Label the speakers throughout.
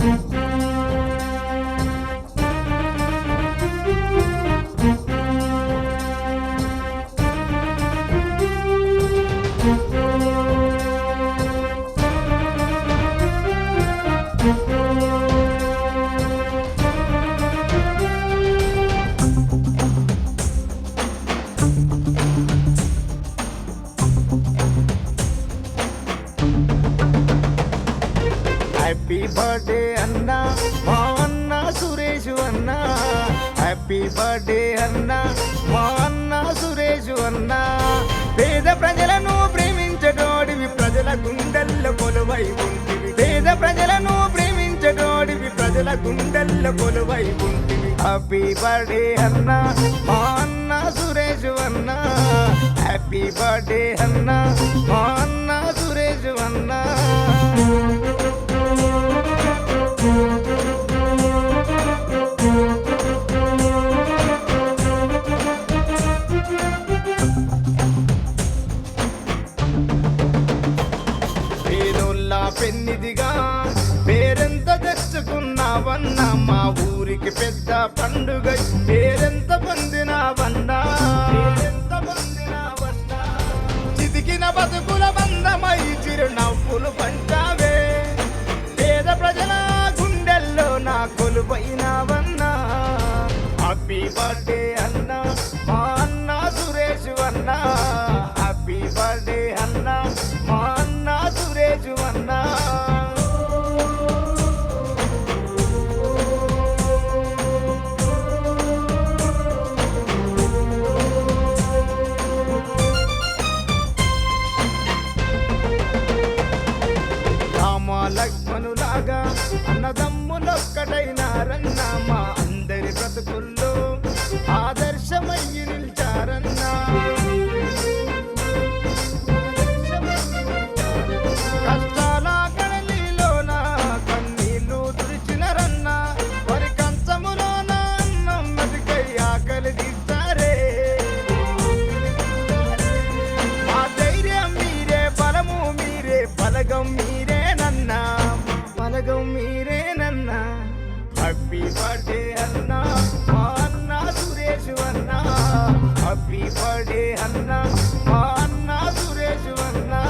Speaker 1: Happy birthday అన్నా మా అన్న సురేష్ అన్నా, హ్యాపీ బర్త్డే అన్నా మా అన్న సురేష్ అన్నా. పేద ప్రజలను ప్రేమించటోడివి, ప్రజల గుండెల్లో కొలువై ఉంటివి. పేద ప్రజలను ప్రేమించటోడివి, ప్రజల గుండెల్లో కొలువై ఉంటివి. హ్యాపీ బర్త్డే అన్నా మా అన్న సురేష్ అన్నా, హ్యాపీ బర్త్డే అన్నా మా అన్న సురేష్ అన్నా. పెన్నిదిగా పేరెంత తెచ్చుకున్నావన్నా, మా ఊరికి పెద్ద పండుగ పేరెంత పొందినావన్నా. చితికిన బతుకుల బంధమై చిరునవ్వులు పంచావే, పేద ప్రజల గుండెల్లో నా కొలువైనావన్నా. హ్యాపీ బర్త్డే అన్నా మా అన్న సురేష్ అన్నా, హ్యాపీ బర్త్డే అన్నా మా అన్న సురేష్ అన్నా. లక్ష్మణులాగా అన్నదమ్ములొక్కటైనారన్నా, మా అందరి బ్రతుకుల్లో ఆదర్శమయ్యి నిలిచారన్నా. కష్టాల కడలిలోన కన్నీళ్లు తుడిచినరన్నా, వరి కంచములోన అన్నం మెతుకై ఆకలి తీస్తారే. మా ధైర్యం మీరే, బలము మీరే, బలగం మీరేనన్నా, బలగం మీరేనన్నా. హ్యాపీ బర్త్డే అన్నా మా అన్న సురేష్ అన్నా, హ్యాపీ బర్త్డే అన్నా మా అన్న సురేష్ అన్నా.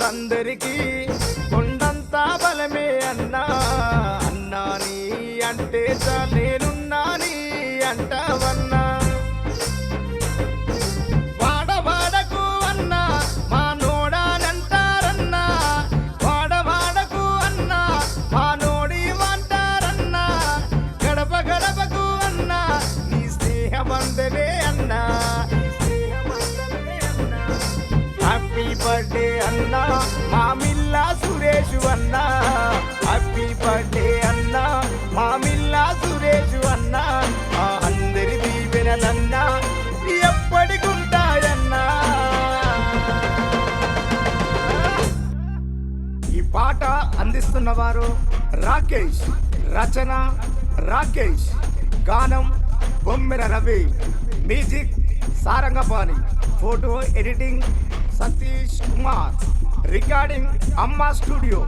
Speaker 1: అందరికీ కొండంతా బలమే అన్నా, అన్నా నీ అంటే నేనున్నా నీ అంటావన్నా. వాడవాడకు అన్నా మా నోడానంటారన్నా, వాడవాడకు అన్నా మా నోడి అంటారన్నా. గడప గడపకు అన్నా నీ స్నేహమందరే అన్నా. హ్యాపీ బర్త్డే అన్నా మా మిల్లా సురేష్ అన్నా, హ్యాపీ బర్త్డే అన్నా మా మిల్లా సురేష్ అన్నా. మా అందరి దీవెనలన్నా ఎప్పటికుంటాయన్నా. ఈ పాట అందిస్తున్నవారు రాకేష్, రచన రాకేష్, గానం Bommera Ravi, music Sarangapani, photo editing Satish Kumar, recording అమ్మా స్టూడియో.